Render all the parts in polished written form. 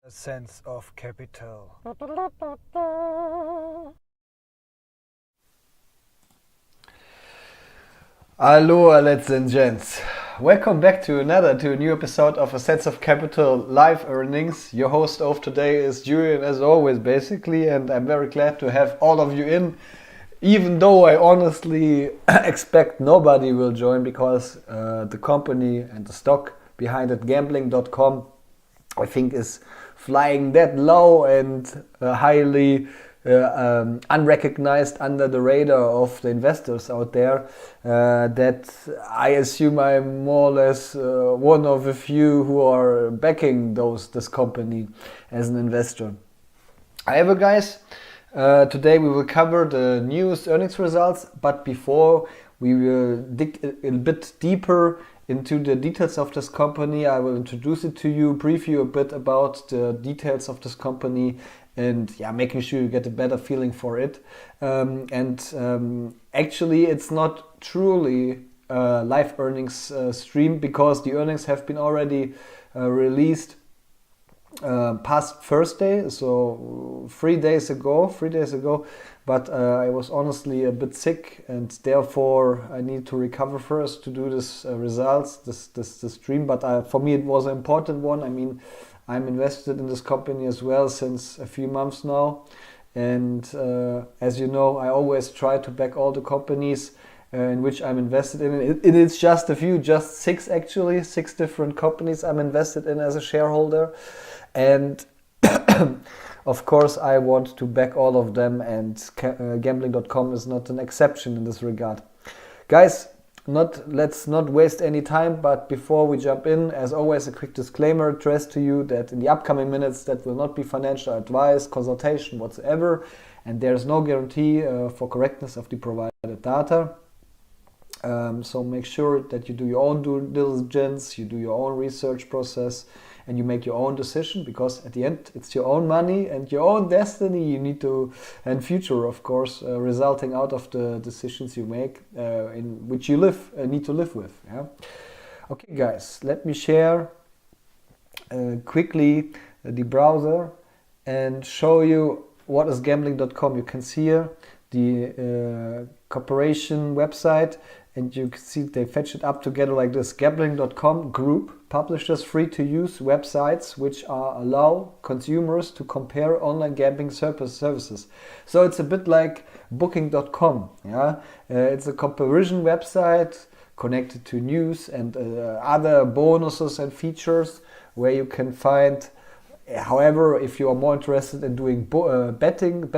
A sense of capital. Hallo, ladies and gents. Welcome back to a new episode of A Sense of Capital Live Earnings. Your host of today is Julian, as always, basically, and I'm very glad to have all of you in, even though I honestly expect nobody will join because the company and the stock behind it, gambling.com, I think is flying that low and highly unrecognized under the radar of the investors out there, that I assume I'm more or less one of a few who are backing this company as an investor. However, guys, today we will cover the news earnings results, but before we will dig a bit deeper into the details of this company, I will introduce it to you, brief you a bit about the details of this company, and making sure you get a better feeling for it. Actually, it's not truly a live earnings stream because the earnings have been already released past Thursday, so 3 days ago. But I was honestly a bit sick, and therefore I need to recover first to do this this stream. But for me, it was an important one. I mean, I'm invested in this company as well since a few months now, and as you know, I always try to back all the companies in which I'm invested in. It's just a few, just six actually, 6 different companies I'm invested in as a shareholder. And of course, I want to back all of them, and gambling.com is not an exception in this regard. Guys, let's not waste any time, but before we jump in, as always, a quick disclaimer addressed to you that in the upcoming minutes that will not be financial advice, consultation whatsoever, and there's no guarantee for correctness of the provided data. So make sure that you do your own due diligence, you do your own research process, and you make your own decision, because at the end it's your own money and your own destiny you need to, and future of course, resulting out of the decisions you make, in which you need to live with. Okay, guys, let me share quickly the browser and show you what is gambling.com. You can see here the corporation website, and you can see they fetch it up together like this. Gambling.com group publishes free-to-use websites which allow consumers to compare online gambling services. So it's a bit like booking.com. It's a comparison website connected to news and other bonuses and features where you can find. However, if you are more interested in doing betting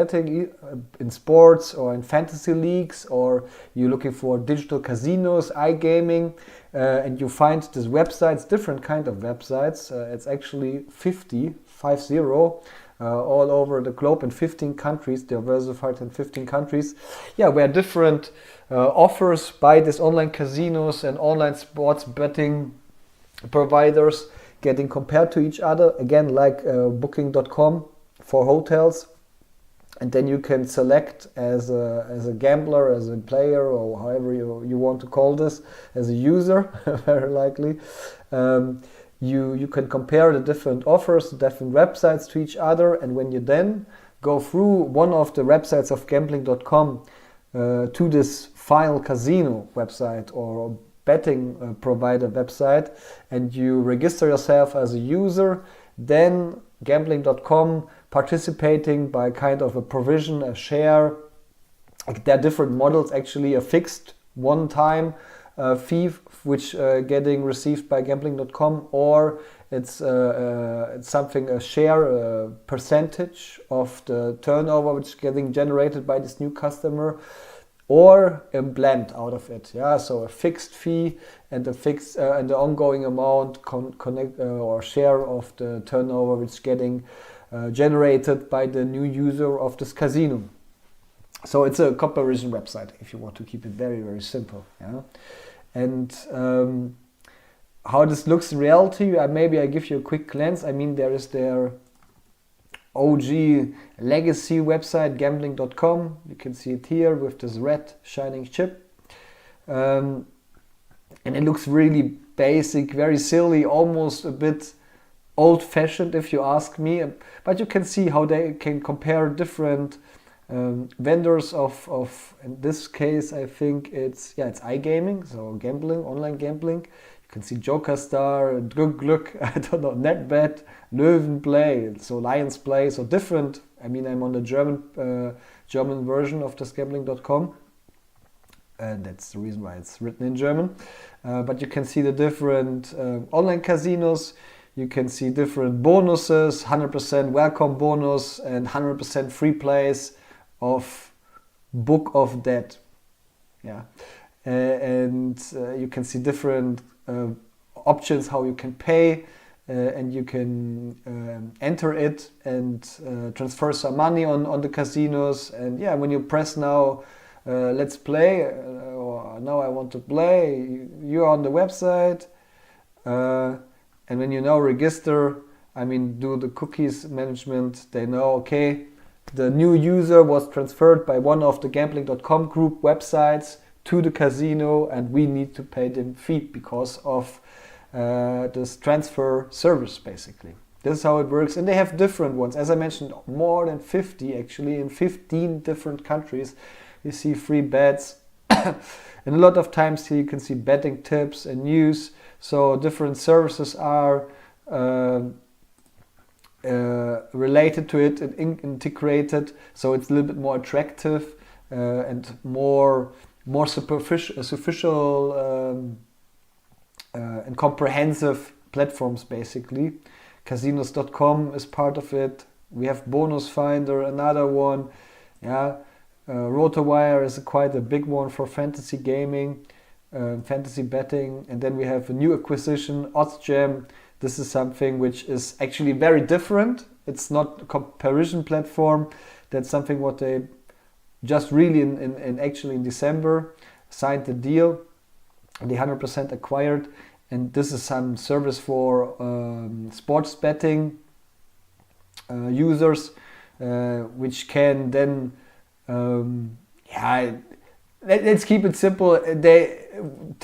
in sports or in fantasy leagues, or you're looking for digital casinos, iGaming, and you find these websites, different kind of websites, it's actually 50 all over the globe in 15 countries, diversified in 15 countries, where different offers by these online casinos and online sports betting providers getting compared to each other, again like booking.com for hotels, and then you can select as a gambler, as a player, or however you want to call this, as a user, very likely. You can compare the different offers, different websites to each other, and when you then go through one of the websites of gambling.com to this final casino website or betting provider website, and you register yourself as a user, then gambling.com participating by kind of a provision, a share. There are different models, actually a fixed one-time fee which getting received by gambling.com, or it's something, a share, a percentage of the turnover which is getting generated by this new customer, or a blend out of it. So a fixed fee and a fixed and the ongoing amount or share of the turnover which is getting generated by the new user of this casino. So it's a comparison website, if you want to keep it very, very simple. And how this looks in reality, maybe I give you a quick glance. I mean, there is their OG legacy website, gambling.com. You can see it here with this red shining chip. And it looks really basic, very silly, almost a bit old-fashioned if you ask me, but you can see how they can compare different vendors of in this case I think it's iGaming, so gambling, online gambling. You can see JokerStar, Glück, I don't know, NetBet, Löwenplay, so Lions Play, so different. I mean, I'm on the German version of this gambling.com. And that's the reason why it's written in German. But you can see the different online casinos. You can see different bonuses, 100% welcome bonus and 100% free plays of Book of Dead. Yeah, and you can see different options how you can pay, and you can enter it and transfer some money on the casinos. And yeah, when you press now, let's play, or now I want to play, you're on the website. And when you now register, I mean, do the cookies management, they know, okay, the new user was transferred by one of the gambling.com group websites to the casino, and we need to pay them fee because of this transfer service, basically. This is how it works. And they have different ones. As I mentioned, more than 50 actually, in 15 different countries. You see free bets. And a lot of times here you can see betting tips and news. So different services are related to it and integrated. So it's a little bit more attractive and more superficial and comprehensive platforms, basically. Casinos.com is part of it. We have Bonus Finder, another one. Yeah. RotoWire is quite a big one for fantasy gaming, fantasy betting. And then we have a new acquisition, OddsJam. This is something which is actually very different. It's not a comparison platform. That's something what they just really actually in December signed the deal. They 100% acquired. And this is some service for sports betting users, which can then let's keep it simple.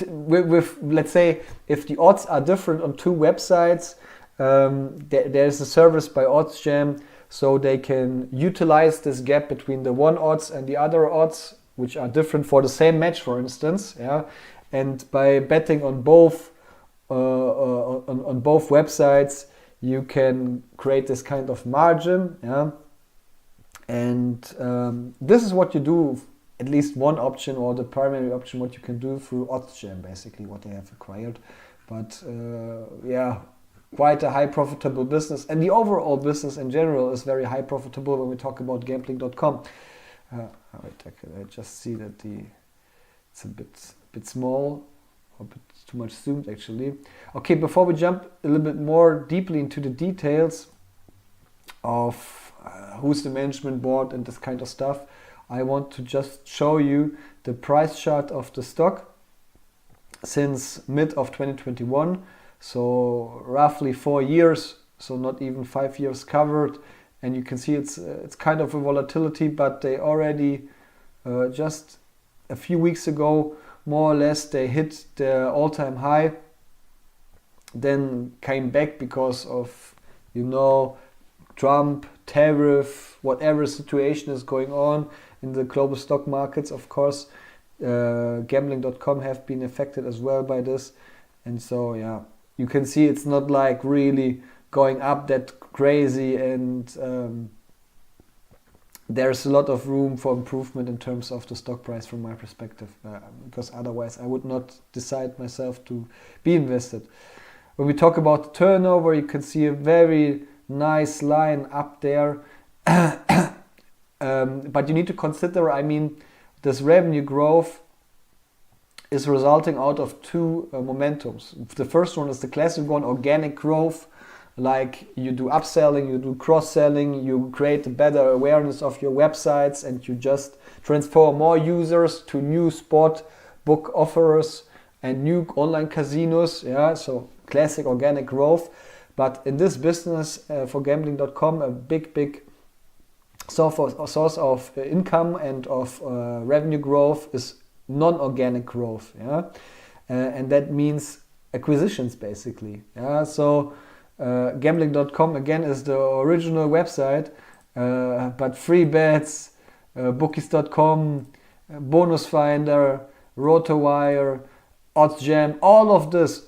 With let's say if the odds are different on two websites, there's a service by OddsJam, so they can utilize this gap between the one odds and the other odds, which are different for the same match, for instance. Yeah, and by betting on both on both websites, you can create this kind of margin. Yeah. And this is what you do, at least one option, or the primary option, what you can do through OddsJam, basically, what they have acquired. But quite a high profitable business. And the overall business in general is very high profitable when we talk about gambling.com. Wait, I just see that it's a bit small, a bit too much zoomed actually. Okay, before we jump a little bit more deeply into the details of who's the management board and this kind of stuff, I want to just show you the price chart of the stock since mid of 2021, so roughly 4 years, so not even 5 years covered. And you can see it's kind of a volatility, but they already just a few weeks ago, more or less, they hit the all-time high, then came back because of, Trump, tariff, whatever situation is going on in the global stock markets. Of course, gambling.com have been affected as well by this. And so, yeah, you can see it's not like really going up that crazy, and there's a lot of room for improvement in terms of the stock price from my perspective, because otherwise I would not decide myself to be invested. When we talk about the turnover, you can see a very nice line up there, but you need to consider, this revenue growth is resulting out of two momentums. The first one is the classic one, organic growth, like you do upselling, you do cross-selling, you create a better awareness of your websites, and you just transfer more users to new sport book offerers and new online casinos. Yeah, so classic organic growth. But in this business, for gambling.com, a big source of income and of revenue growth is non-organic growth. Yeah, and that means acquisitions, basically. Yeah, so Gambling.com again is the original website, but free bets, bookies.com, bonus finder, rotowire, oddsjam, all of this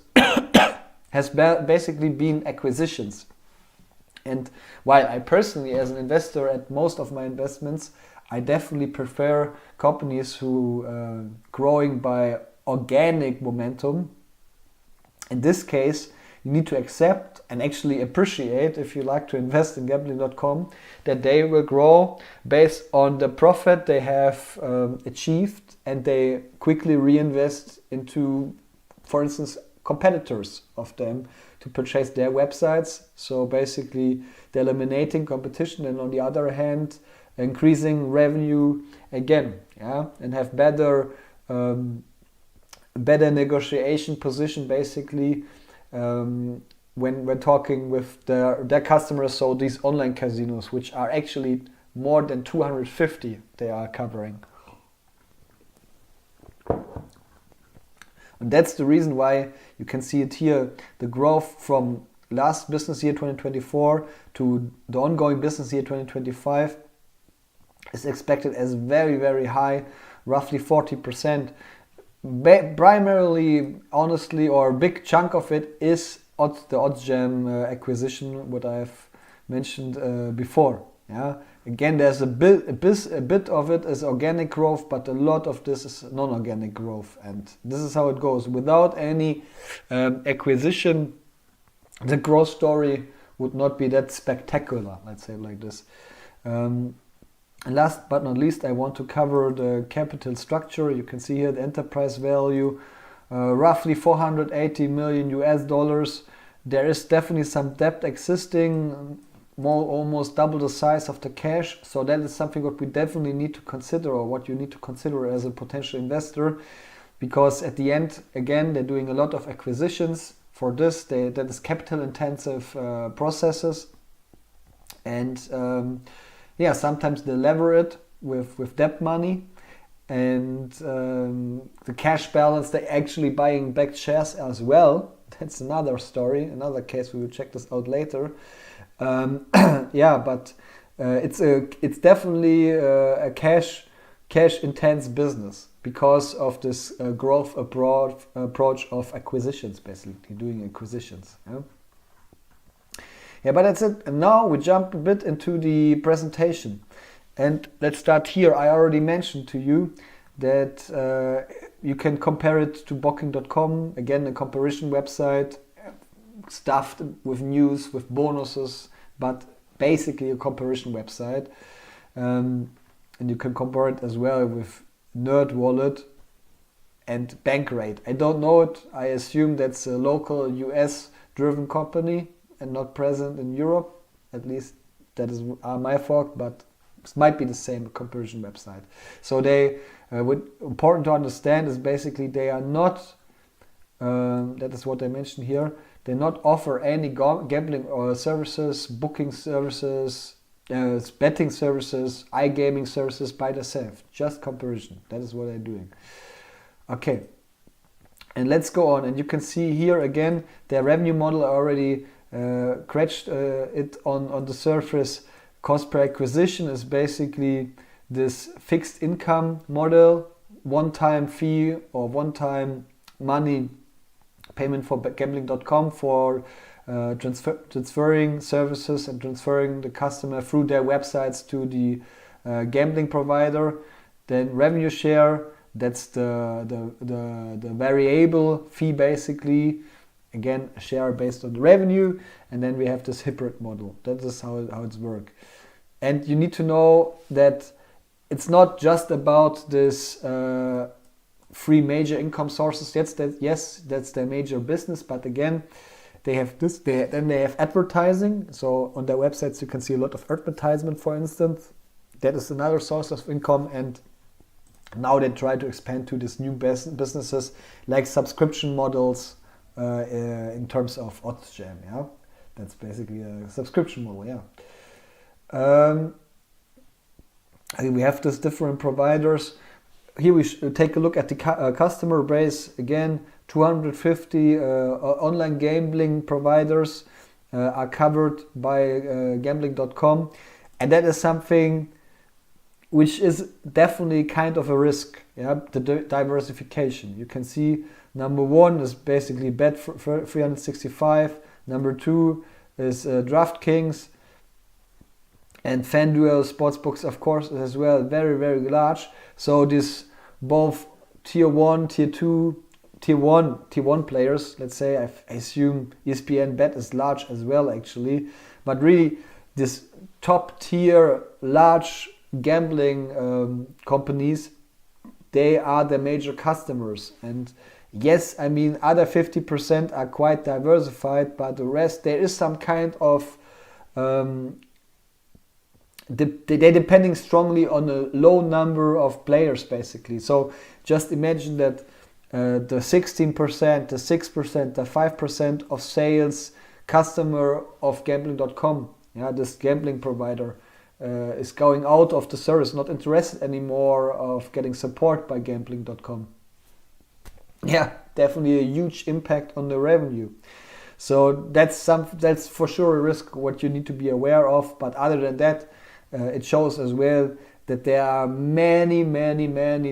has basically been acquisitions. And while I personally, as an investor at most of my investments, I definitely prefer companies who are growing by organic momentum. In this case, you need to accept and actually appreciate, if you like to invest in gambling.com, that they will grow based on the profit they have achieved, and they quickly reinvest into, for instance, competitors of them to purchase their websites. So basically they're eliminating competition, and on the other hand increasing revenue again, and have better negotiation position basically when we're talking with their customers. So these online casinos, which are actually more than 250 they are covering. And that's the reason why you can see it here. The growth from last business year 2024 to the ongoing business year 2025 is expected as very, very high, roughly 40%. Primarily, honestly, or a big chunk of it is the oddsjam acquisition, what I've mentioned before. Again, there's a bit of it is organic growth, but a lot of this is non-organic growth, and this is how it goes. Without any acquisition, the growth story would not be that spectacular, let's say it like this. And last but not least, I want to cover the capital structure. You can see here the enterprise value, roughly 480 million US dollars. There is definitely some debt existing, almost double the size of the cash. So that is something what we definitely need to consider, or what you need to consider as a potential investor, because at the end, again, they're doing a lot of acquisitions. For this, that is capital intensive processes, and sometimes they lever it with debt money, and the cash balance, they're actually buying back shares as well. That's another story, another case. We will check this out later. But it's definitely a cash intense business because of this growth approach of acquisitions, basically doing acquisitions. But that's it. And now we jump a bit into the presentation. And let's start here. I already mentioned to you that you can compare it to booking.com. Again, a comparison website stuffed with news, with bonuses, but basically a comparison website. And you can compare it as well with NerdWallet and Bankrate. I don't know it. I assume that's a local US driven company and not present in Europe. At least that is my thought, but it might be the same comparison website. So they important to understand is basically they are not, that is what I mentioned here, they not offer any gambling or services, booking services, betting services, iGaming services by themselves. Just comparison. That is what they're doing. Okay. And let's go on. And you can see here again, their revenue model already scratched it on the surface. Cost per acquisition is basically this fixed income model, one-time fee or one-time money payment for gambling.com for transferring services and transferring the customer through their websites to the gambling provider. Then revenue share, that's the variable fee basically. Again, a share based on the revenue. And then we have this hybrid model. That is how it's works. And you need to know that it's not just about this three major income sources. Yes, that's their major business. But again, they have this. Then they have advertising. So on their websites, you can see a lot of advertisement, for instance. That is another source of income. And now they try to expand to these new businesses like subscription models in terms of oddsjam. Yeah, that's basically a subscription model. Yeah. We have these different providers. Here we take a look at the customer base. Again, 250 online gambling providers. are covered by gambling.com, and that is something which is definitely kind of a risk. Yeah, the diversification. You can see number 1 is basically Bet365. Number 2 is DraftKings, and FanDuel Sportsbooks, of course, as well, very, very large. So this both tier 1, tier 2, tier 1 players, let's say, I assume ESPN Bet is large as well, actually. But really, this top tier, large gambling companies, they are the major customers. And yes, I mean, other 50% are quite diversified, but the rest, there is some kind of they're depending strongly on a low number of players, basically. So just imagine that the 16%, the 6%, the 5% of sales customer of gambling.com, yeah, this gambling provider, is going out of the service, not interested anymore of getting support by gambling.com. Yeah, definitely a huge impact on the revenue. So that's for sure a risk what you need to be aware of. But other than that, it shows as well that there are many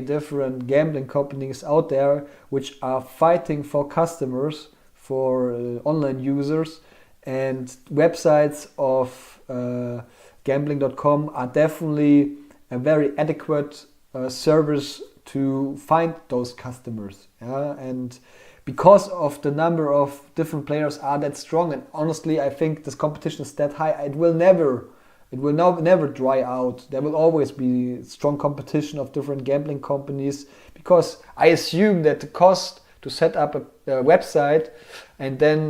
different gambling companies out there which are fighting for customers, for online users, and websites of gambling.com are definitely a very adequate service to find those customers. Yeah? And because of the number of different players are that strong, and honestly I think this competition is that high, it will never dry out. There will always be strong competition of different gambling companies, because I assume that the cost to set up a website and then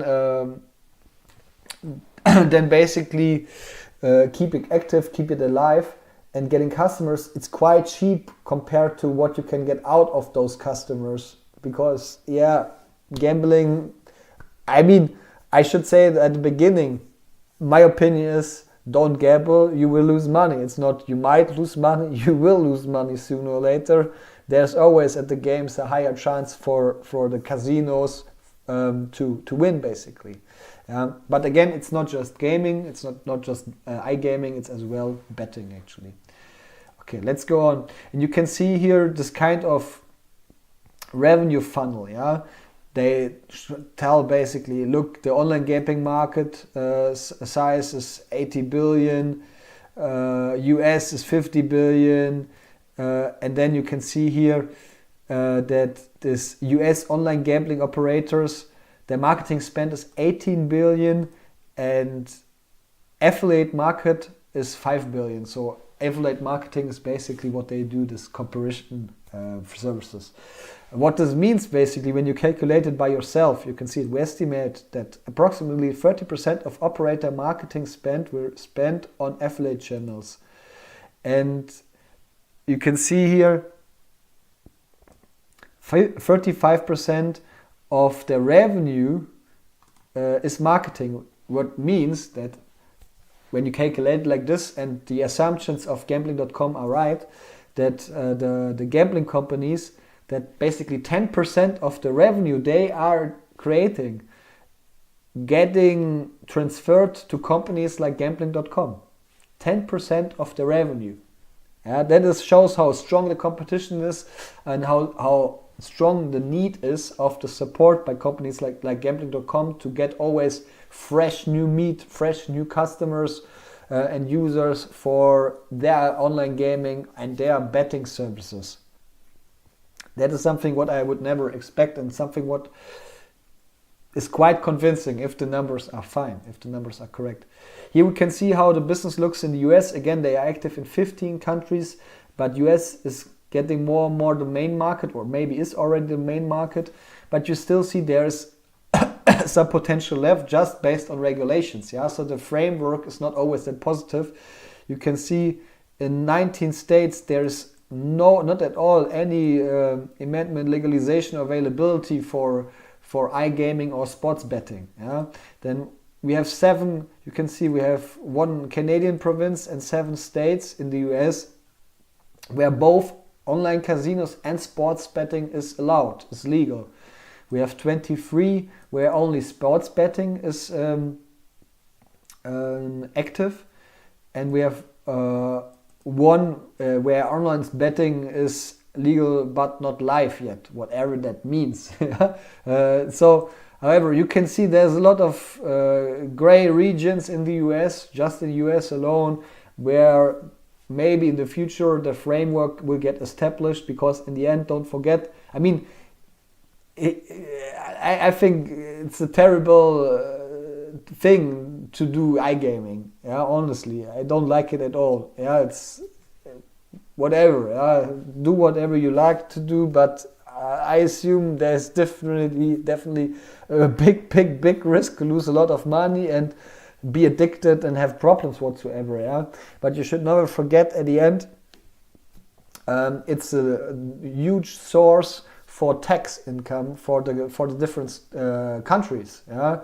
basically keep it active, keep it alive, and getting customers, it's quite cheap compared to what you can get out of those customers. Because yeah, gambling, I mean, I should say that at the beginning, my opinion is, don't gamble, you will lose money. It's not you might lose money, you will lose money sooner or later. There's always at the games a higher chance for the casinos to win, basically. But again, it's not just gaming, it's not just iGaming, it's as well betting, actually. Okay, let's go on. And you can see here this kind of revenue funnel. Yeah, they tell basically, look, the online gambling market size is 80 billion, US is 50 billion, and then you can see here that this US online gambling operators, their marketing spend is 18 billion and affiliate market is 5 billion. So affiliate marketing is basically what they do, this comparison services. What this means basically, when you calculate it by yourself, you can see it. We estimate that approximately 30% of operator marketing spend were spent on affiliate channels. And you can see here 35% of the revenue is marketing. What means that when you calculate like this, and the assumptions of gambling.com are right, that the gambling companies, that basically 10% of the revenue they are creating getting transferred to companies like gambling.com. 10% of the revenue. Yeah, that shows how strong the competition is and how strong the need is of the support by companies like gambling.com to get always fresh new meat, fresh new customers and users for their online gaming and their betting services. That is something what I would never expect, and something what is quite convincing if the numbers are fine, if the numbers are correct. Here we can see how the business looks in the US. Again, they are active in 15 countries, but US is getting more and more the main market, or maybe is already the main market, but you still see there is some potential left just based on regulations. Yeah, so the framework is not always that positive. You can see in 19 states there is not at all any amendment, legalization, availability for iGaming or sports betting. Yeah, then we have 7. You can see we have 1 Canadian province and 7 states in the US where both online casinos and sports betting is allowed, is legal. We have 23 where only sports betting is active, and we have one where online betting is legal but not live yet, whatever that means. So, however, you can see there's a lot of gray regions in the US, just in the US alone, where maybe in the future the framework will get established, because in the end, don't forget, I mean, I think it's a terrible thing to do iGaming. Yeah, honestly, I don't like it at all. Yeah, it's whatever. Do whatever you like to do, but I assume there's definitely a big risk to lose a lot of money and be addicted and have problems whatsoever. Yeah, but you should never forget at the end, it's a huge source for tax income for the different countries. Yeah,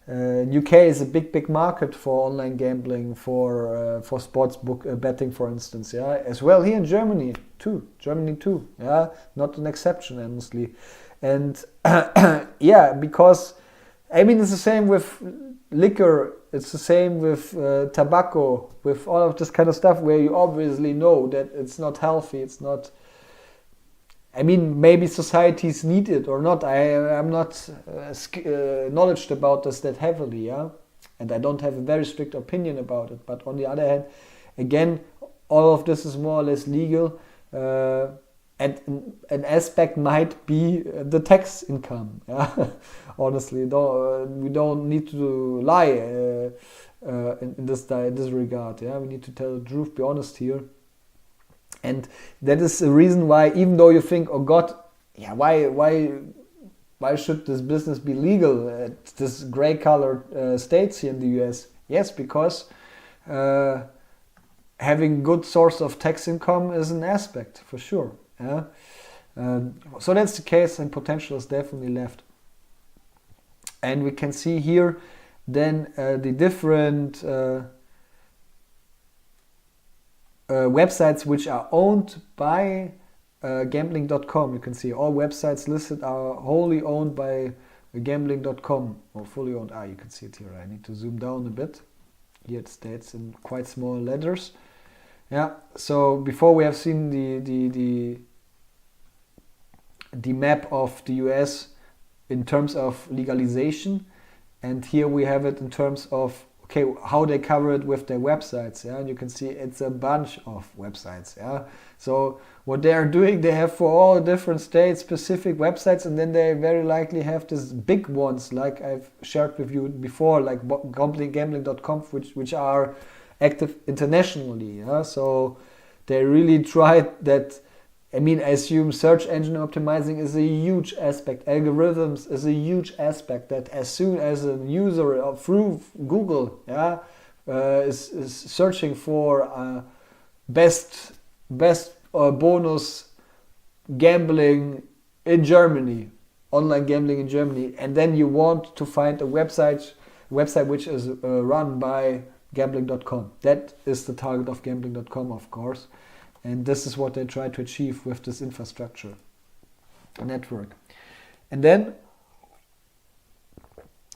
UK is a big market for online gambling, for sports book betting, for instance. Yeah, as well here in Germany too. Yeah, not an exception, honestly. And yeah, because I mean it's the same with liquor. It's the same with tobacco, with all of this kind of stuff where you obviously know that it's not healthy. It's not. I mean, maybe societies need it or not. I'm not knowledge about this that heavily, yeah, and I don't have a very strict opinion about it. But on the other hand, again, all of this is more or less legal, and an aspect might be the tax income. Yeah, honestly, we don't need to lie in this regard. Yeah, we need to tell the truth, be honest here. And that is the reason why, even though you think, oh God, yeah, why should this business be legal at this gray-colored states here in the US? Yes, because having good source of tax income is an aspect, for sure. Yeah? So that's the case, and potential is definitely left. And we can see here then the different websites which are owned by gambling.com. You can see all websites listed are wholly owned by gambling.com, or fully owned. You can see it here. I need to zoom down a bit. Here it states in quite small letters. Yeah, so before we have seen the map of the US in terms of legalization, and here we have it in terms of how they cover it with their websites. Yeah, and you can see it's a bunch of websites. Yeah, so what they are doing, they have for all different states specific websites, and then they very likely have these big ones like I've shared with you before, like gambling.com, which are active internationally. Yeah, so they really tried that. I mean, I assume search engine optimizing is a huge aspect. Algorithms is a huge aspect, that as soon as a user through Google is searching for best bonus gambling in Germany, online gambling in Germany, and then you want to find a website which is run by gambling.com. That is the target of gambling.com, of course. And this is what they try to achieve with this infrastructure network. And then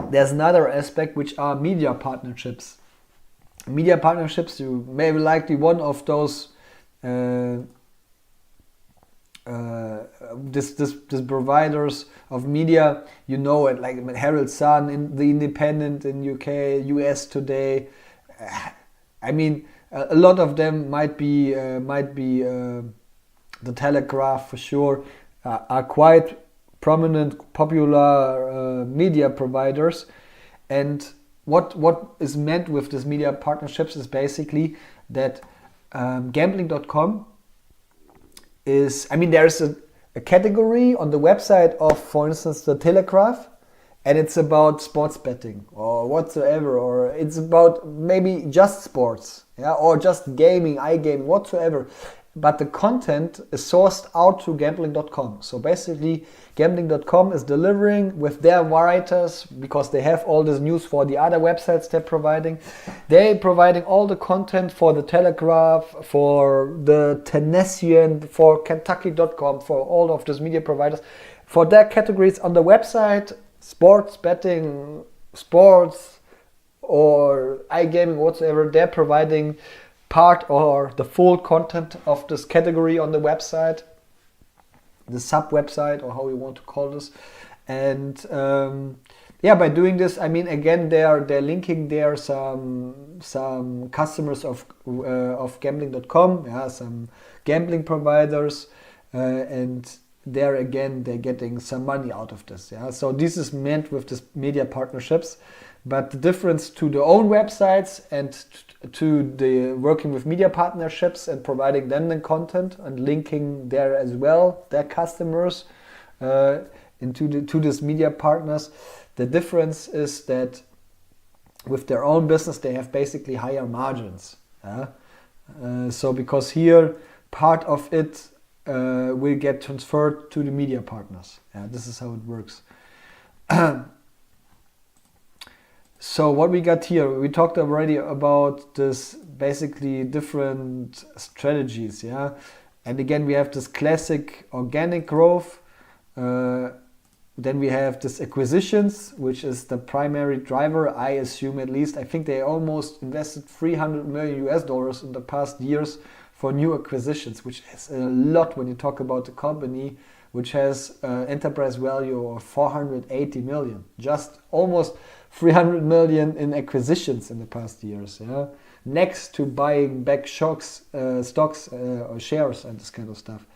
there's another aspect, which are media partnerships. Media partnerships, you may be likely one of those this providers of media, you know it, like Herald Sun, in The Independent in UK, US Today. I mean, a lot of them might be The Telegraph for sure, are quite prominent, popular media providers. And what is meant with these media partnerships is basically that gambling.com is, I mean, there's a category on the website of, for instance, The Telegraph, and it's about sports betting or whatsoever, or it's about maybe just sports, yeah, or just gaming, iGaming, whatsoever. But the content is sourced out to gambling.com. So basically, gambling.com is delivering with their writers, because they have all this news for the other websites they're providing. They're providing all the content for The Telegraph, for the Tennessean, for Kentucky.com, for all of these media providers, for their categories on the website. Sports betting, sports, or iGaming, whatsoever, they're providing part or the full content of this category on the website, the sub website, or how you want to call this. And by doing this, I mean, again, they're linking there some customers of gambling.com, some gambling providers, and they're getting some money out of this. So this is meant with this media partnerships. But the difference to the own websites and to the working with media partnerships and providing them the content and linking there as well their customers to these media partners, the difference is that with their own business they have basically higher margins. So because here part of it will get transferred to the media partners. This is how it works. So what we got here, we talked already about this basically different strategies, and again we have this classic organic growth, then we have this acquisitions, which is the primary driver, I assume at least. I think they almost invested $300 million in the past years for new acquisitions, which is a lot when you talk about the company which has enterprise value of 480 million, just almost 300 million in acquisitions in the past years, next to buying back stocks or shares and this kind of stuff.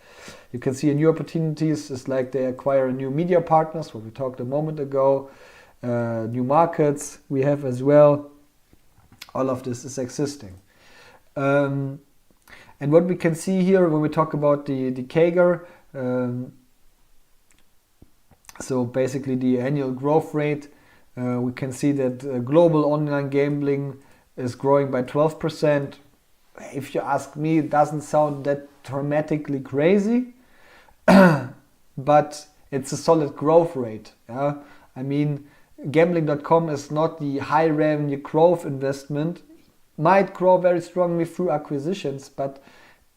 You can see new opportunities is like they acquire new media partners, what we talked a moment ago, new markets we have as well. All of this is existing. And what we can see here when we talk about the CAGR, so basically the annual growth rate, we can see that global online gambling is growing by 12%. If you ask me, it doesn't sound that dramatically crazy, but it's a solid growth rate. I mean, gambling.com is not the high revenue growth investment. Might grow very strongly through acquisitions, but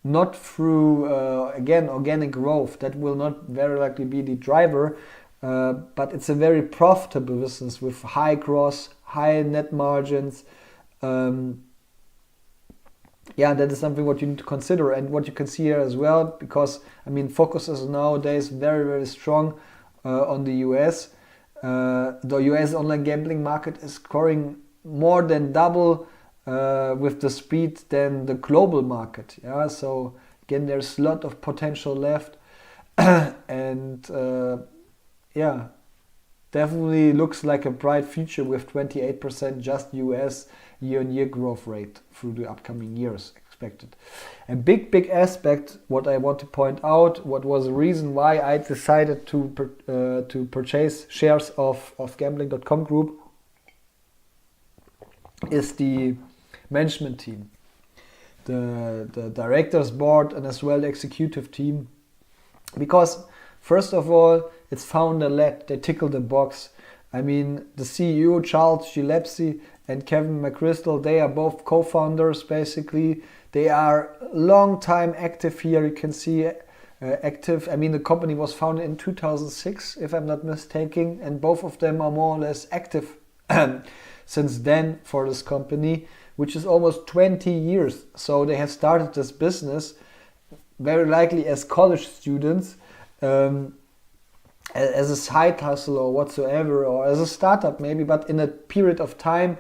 not through, again, organic growth. That will not very likely be the driver. But it's a very profitable business with high gross, high net margins. That is something what you need to consider, and what you can see here as well, because I mean focus is nowadays very, very strong on the US. The US online gambling market is growing more than double with the speed than the global market. So again, there's a lot of potential left, and definitely looks like a bright future with 28% just US year-on-year growth rate through the upcoming years expected. A big aspect what I want to point out, what was the reason why I decided to purchase shares of gambling.com group, is the management team, the directors board, and as well the executive team. Because first of all, it's founder-led, they tickle the box. I mean, the CEO, Charles Gillespie, and Kevin McChrystal, they are both co-founders basically. They are long time active here, you can see active. I mean, the company was founded in 2006, if I'm not mistaken, and both of them are more or less active since then for this company, which is almost 20 years. So they have started this business very likely as college students, as a side hustle or whatsoever, or as a startup maybe, but in a period of time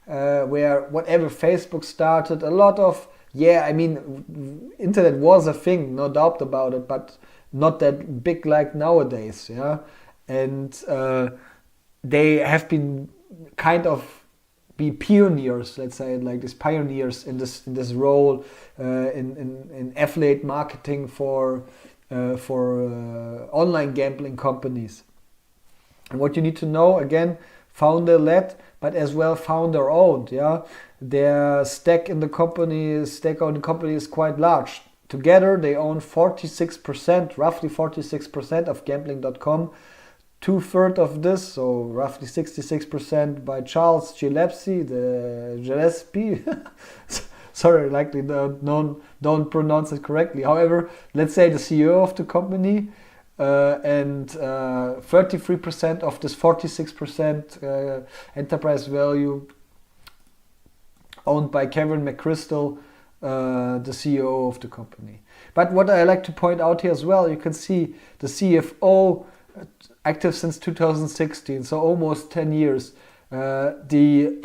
where whatever Facebook started, a lot of, internet was a thing, no doubt about it, but not that big like nowadays, and they have been kind of be pioneers, let's say it like this, pioneers in this role in affiliate marketing for online gambling companies. And what you need to know, again, founder-led, but as well founder-owned. Their stake on the company is quite large. Together, they own 46%, roughly 46% of gambling.com. 2/3 of this, so roughly 66% by Charles Gillespie, sorry, likely don't pronounce it correctly. However, let's say the CEO of the company, and 33% of this 46% enterprise value owned by Kevin McChrystal, the CEO of the company. But what I like to point out here as well, you can see the CFO active since 2016, so almost 10 years. The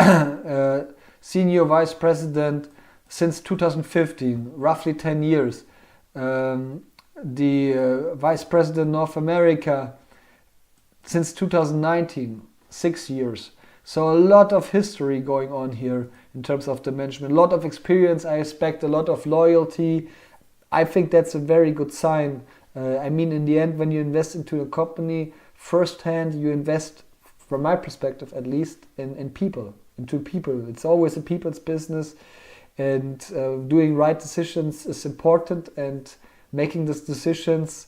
senior vice president since 2015, roughly 10 years. The vice president North America since 2019, 6 years. So a lot of history going on here in terms of the management. A lot of experience, I expect, a lot of loyalty. I think that's a very good sign. I mean, in the end, when you invest into a company, firsthand you invest, from my perspective at least, in people, into people. It's always a people's business, and doing right decisions is important, and making these decisions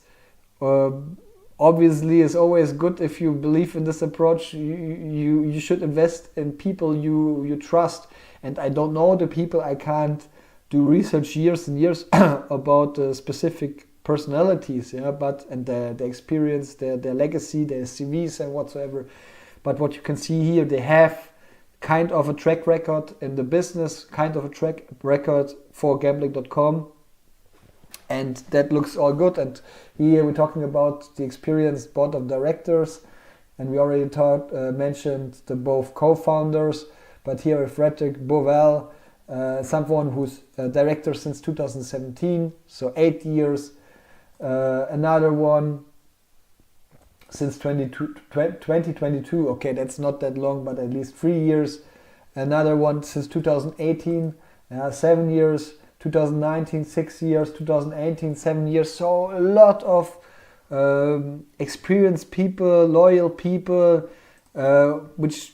obviously is always good. If you believe in this approach, you should invest in people you trust. And I don't know the people, I can't do research years and years about specific personalities, but and their experience, their legacy, their CVs and whatsoever. But what you can see here, they have kind of a track record in the business, kind of a track record for gambling.com. And that looks all good. And here we're talking about the experienced board of directors, and we already mentioned the both co-founders. But here with Frederick Bovell, someone who's a director since 2017, so 8 years. Another one since 2022. Okay, that's not that long, but at least 3 years. Another one since 2018, 7 years. 2019, 6 years, 2018, 7 years. So a lot of experienced people, loyal people, which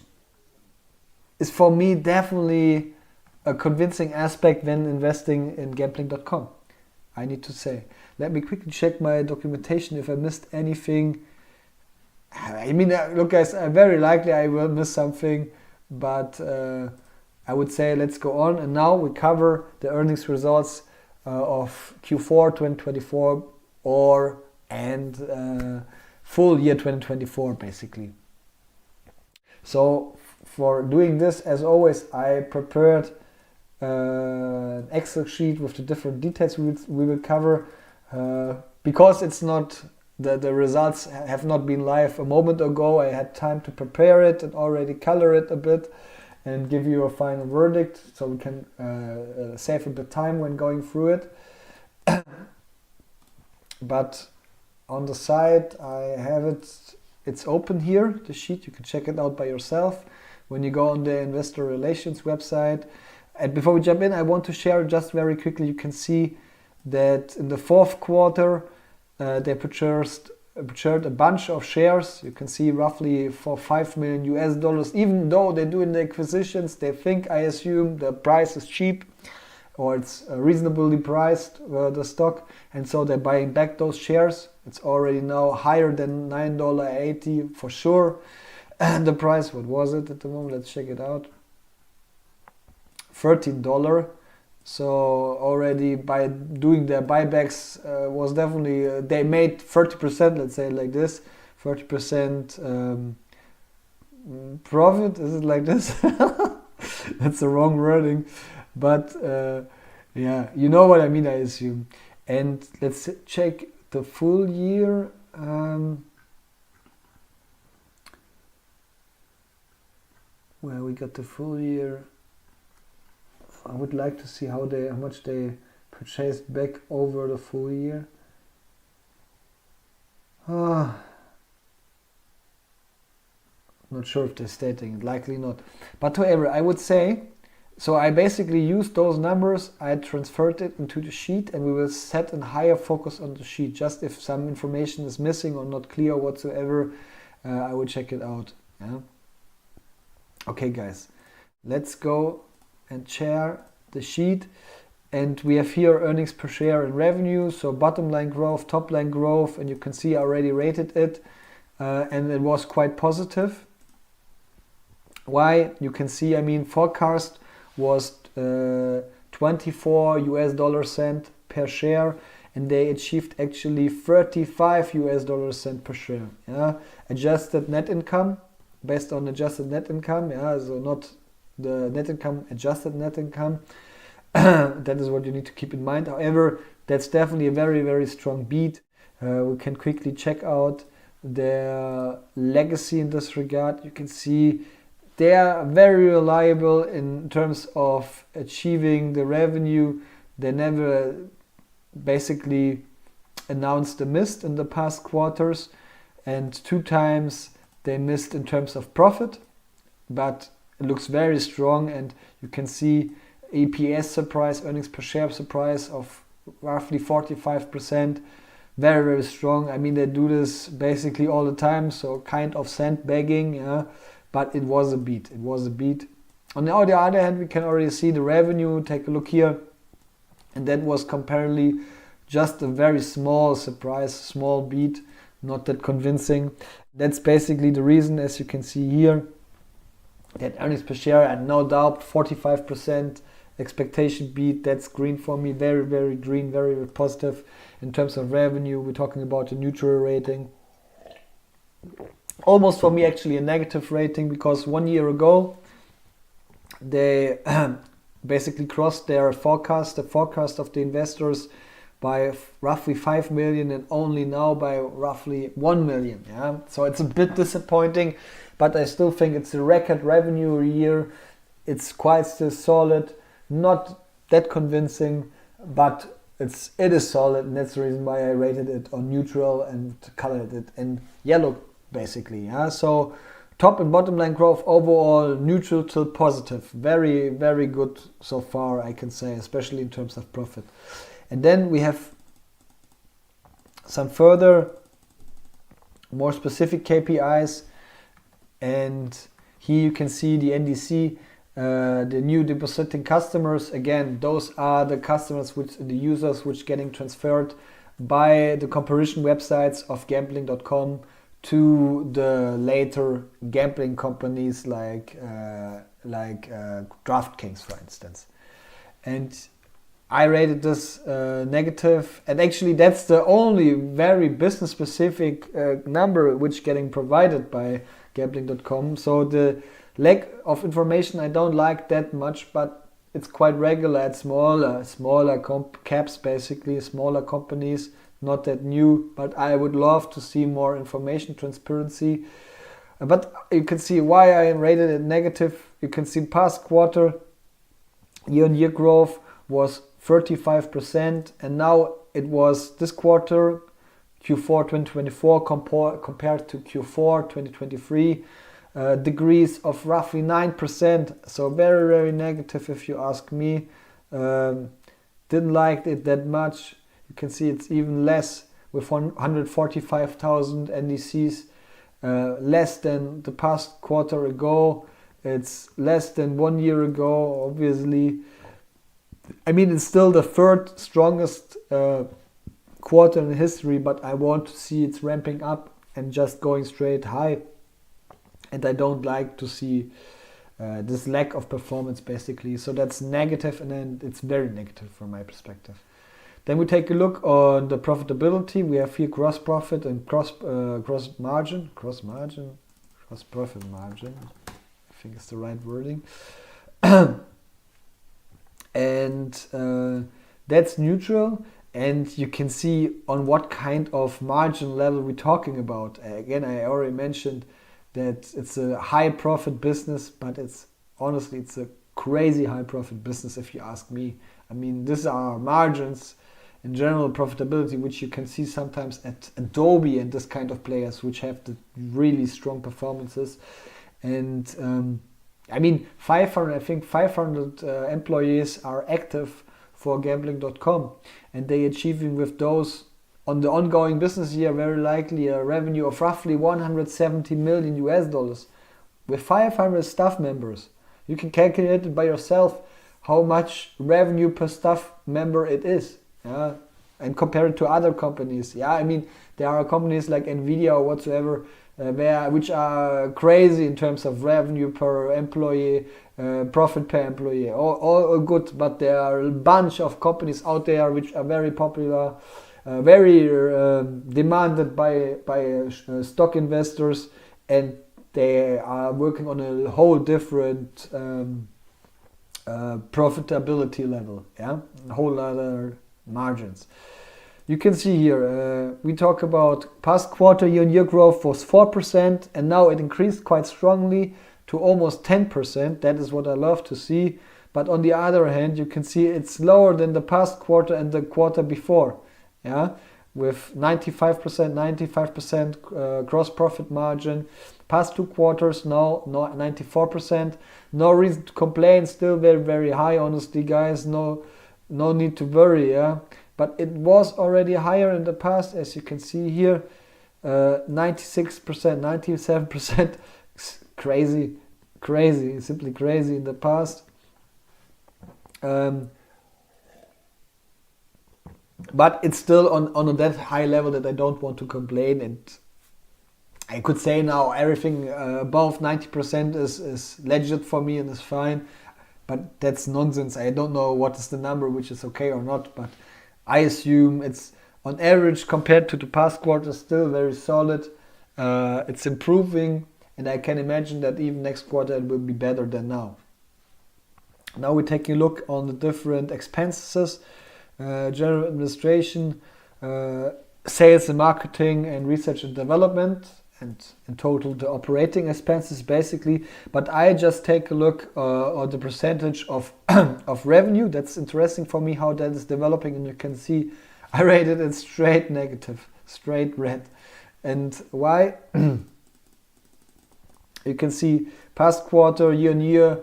is for me definitely a convincing aspect when investing in gambling.com, I need to say. Let me quickly check my documentation if I missed anything. I mean, look guys, very likely I will miss something, but I would say let's go on, and now we cover the earnings results of Q4 2024 and full year 2024 basically. So for doing this, as always, I prepared an Excel sheet with the different details we will cover, because it's not the results have not been live a moment ago. I had time to prepare it and already color it a bit and give you a final verdict, so we can save a bit time when going through it. But on the side I have it's open here, the sheet. You can check it out by yourself when you go on the investor relations website. And before we jump in, I want to share just very quickly, you can see that in the fourth quarter they purchased a bunch of shares. You can see roughly for $5 million. Even though they're doing the acquisitions, they think, I assume, the price is cheap or it's reasonably priced, the stock, and so they're buying back those shares. It's already now higher than $9.80 for sure. And the price, what was it at the moment? Let's check it out. $13. So already by doing their buybacks was definitely, they made 30%, let's say like this, 30% profit, is it like this? That's the wrong wording, but yeah, you know what I mean, I assume. And let's check the full year. Well, we got the full year. I would like to see how much they purchased back over the full year. Not sure if they're stating it, likely not. But however, I would say, so I basically used those numbers, I transferred it into the sheet, and we will set a higher focus on the sheet. Just if some information is missing or not clear whatsoever, I will check it out. Yeah. Okay guys, let's go and share the sheet. And we have here earnings per share and revenue, so bottom line growth, top line growth, and you can see I already rated it, and it was quite positive. Why? You can see, I mean, forecast was 24 US dollar cent per share, and they achieved actually 35 US dollar cent per share. Yeah, adjusted net income, based on adjusted net income. Yeah, so not the net income, adjusted net income. That is what you need to keep in mind. However, that's definitely a very, very strong beat. We can quickly check out their legacy in this regard. You can see they are very reliable in terms of achieving the revenue. They never basically announced a miss in the past quarters, and 2 times they missed in terms of profit, but it looks very strong, and you can see EPS surprise, earnings per share surprise of roughly 45%. Very, very strong. I mean, they do this basically all the time, so kind of sandbagging, yeah, but it was a beat. It was a beat. On the other hand, we can already see the revenue. Take a look here, and that was comparatively just a very small surprise, small beat, not that convincing. That's basically the reason, as you can see here, that earnings per share, and no doubt 45% expectation beat. That's green for me, very, very green, very, very positive. In terms of revenue, we're talking about a neutral rating. Almost for me actually a negative rating, because 1 year ago they basically crossed their forecast, the forecast of the investors, by roughly 5 million, and only now by roughly 1 million. Yeah, so it's a bit disappointing, but I still think it's a record revenue year. It's quite still solid, not that convincing, but it is solid, and that's the reason why I rated it on neutral and colored it in yellow, basically. Yeah, so top and bottom line growth overall neutral to positive. Very, very good so far, I can say, especially in terms of profit. And then we have some further, more specific KPIs, and here you can see the NDC, the new depositing customers. Again, those are the customers, the users which getting transferred by the comparison websites of gambling.com to the later gambling companies like DraftKings, for instance. And I rated this negative, and actually that's the only very business specific number which getting provided by gambling.com. So the lack of information I don't like that much, but it's quite regular at smaller caps, basically smaller companies, not that new, but I would love to see more information, transparency. But you can see why I rated it negative. You can see past quarter year-on-year growth was 35%, and now it was this quarter, Q4 2024 compared to Q4 2023, degrees of roughly 9%, so very, very negative if you ask me. Didn't like it that much. You can see it's even less with 145,000 NDCs, less than the past quarter ago. It's less than 1 year ago, obviously. I mean, it's still the third strongest quarter in history, but I want to see it's ramping up and just going straight high. And I don't like to see this lack of performance, basically. So that's negative, and then it's very negative from my perspective. Then we take a look on the profitability. We have here gross profit and gross profit margin. I think it's the right wording. And that's neutral, and you can see on what kind of margin level we're talking about. Again, I already mentioned that it's a high profit business, but it's a crazy high profit business if you ask me. I mean, these are margins in general, profitability, which you can see sometimes at Adobe and this kind of players which have the really strong performances. And I mean, 500 employees are active for gambling.com, and they achieving with those on the ongoing business year very likely a revenue of roughly 170 million US dollars with 500 staff members. You can calculate it by yourself how much revenue per staff member it is. Yeah, and compare it to other companies. Yeah, I mean, there are companies like Nvidia or whatsoever which are crazy in terms of revenue per employee, profit per employee, all good, but there are a bunch of companies out there which are very popular, very demanded by stock investors, and they are working on a whole different profitability level, yeah, a whole other margins. You can see here, we talk about past quarter year-on-year growth was 4%, and now it increased quite strongly to almost 10%. That is what I love to see. But on the other hand, you can see it's lower than the past quarter and the quarter before, yeah, with 95% gross profit margin. Past 2 quarters now 94%. No reason to complain. Still very, very high, honestly, guys. No need to worry, yeah. But it was already higher in the past, as you can see here. 96%, 97%. Crazy, simply crazy in the past. But it's still on that high level that I don't want to complain. And I could say now everything above 90% is legit for me and is fine. But that's nonsense. I don't know what is the number which is okay or not. But I assume it's on average compared to the past quarter still very solid. It's improving. And I can imagine that even next quarter it will be better than now. Now we're taking a look on the different expenses, general administration, sales and marketing, and research and development, and in total the operating expenses basically. But I just take a look on the percentage of of revenue. That's interesting for me how that is developing, and you can see I rated it straight negative, straight red. And why? You can see past quarter year-on-year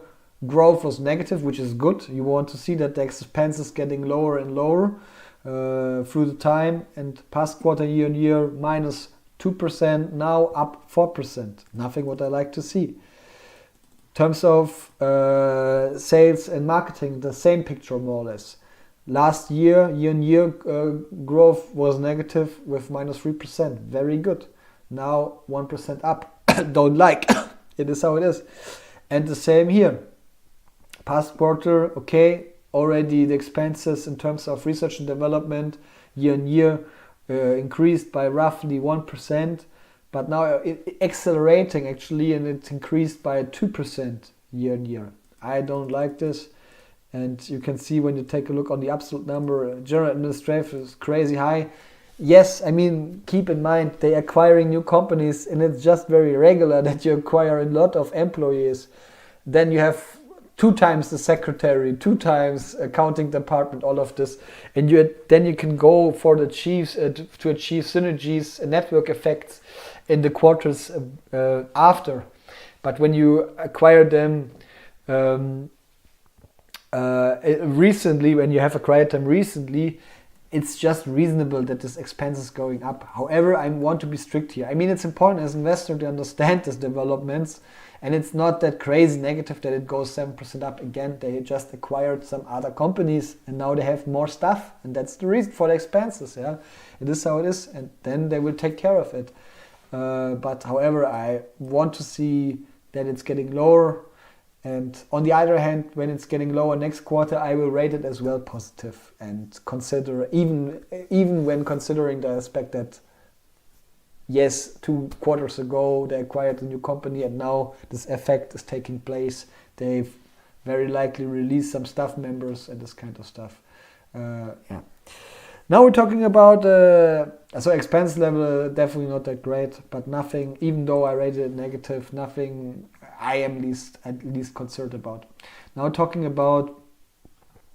growth was negative, which is good. You want to see that the expenses getting lower and lower through the time. And past quarter year-on-year minus 2%, now up 4%. Nothing what I like to see. In terms of sales and marketing, the same picture more or less. Last year, year-on-year growth was negative with minus 3%. Very good. Now 1% up. Don't like. It is how it is. And the same here. Past quarter, okay, already the expenses in terms of research and development year-on-year increased by roughly 1%, but now it accelerating actually, and it increased by 2% year-on-year. I don't like this. And you can see when you take a look on the absolute number, general administration is crazy high. Yes, I mean, keep in mind, they're acquiring new companies, and it's just very regular that you acquire a lot of employees. Then you have 2 times the secretary, 2 times accounting department, all of this. And then you can go for the chiefs to achieve synergies and network effects in the quarters after. But when you acquire them recently, when you have acquired them recently, it's just reasonable that this expense is going up. However, I want to be strict here. I mean, it's important as an investor to understand these developments, and it's not that crazy negative that it goes 7% up. Again, they just acquired some other companies, and now they have more stuff, and that's the reason for the expenses. Yeah, it is how it is, and then they will take care of it. But however, I want to see that it's getting lower. And on the other hand, when it's getting lower next quarter, I will rate it as well positive and consider, even when considering the aspect that, yes, 2 quarters ago they acquired a new company and now this effect is taking place. They've very likely released some staff members and this kind of stuff. Yeah. Now we're talking about, so expense level, definitely not that great, but nothing, even though I rated it negative, nothing I am at least concerned about. Now talking about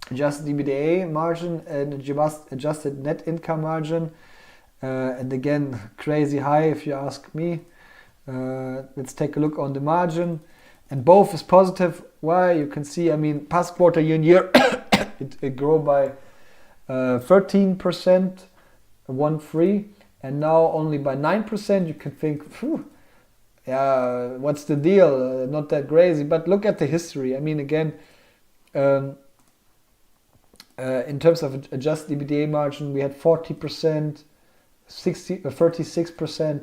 adjusted EBITDA margin and adjusted net income margin. And again, crazy high if you ask me. Let's take a look on the margin. And both is positive. Why? You can see, I mean, past quarter year-on-year, it grew by 13%, 1-3, and now only by 9%. You can think, phew, yeah, what's the deal? Not that crazy. But look at the history. I mean, again, in terms of adjusted EBITDA margin, we had 40%, 36%, 26%,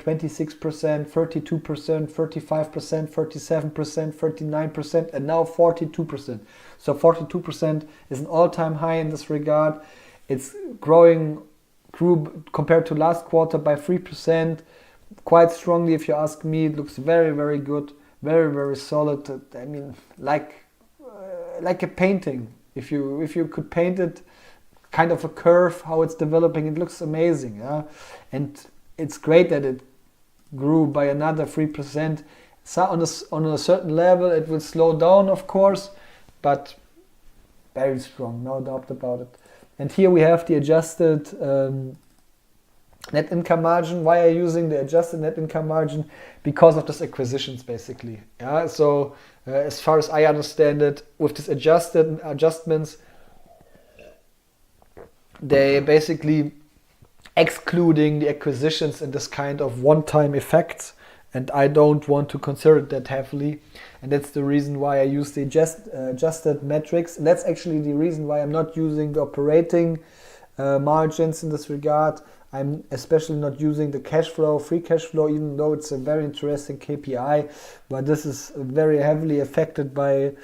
32%, 35%, 37%, 39%, and now 42%. So 42% is an all-time high in this regard. It's grew compared to last quarter by 3%. quite strongly, if you ask me. It looks very, very good, very, very solid. I mean, like a painting. If you could paint it, kind of a curve, how it's developing, it looks amazing. Yeah, and it's great that it grew by another 3%. So on a certain level, it will slow down, of course, but very strong, no doubt about it. And here we have the adjusted net income margin. Why are you using the adjusted net income margin? Because of these acquisitions, basically. Yeah. So as far as I understand it, with these adjustments, they basically excluding the acquisitions and this kind of one-time effects, and I don't want to consider it that heavily, and that's the reason why I use the adjusted metrics, and that's actually the reason why I'm not using the operating margins in this regard. I'm especially not using the cash flow, free cash flow, even though it's a very interesting KPI, but this is very heavily affected by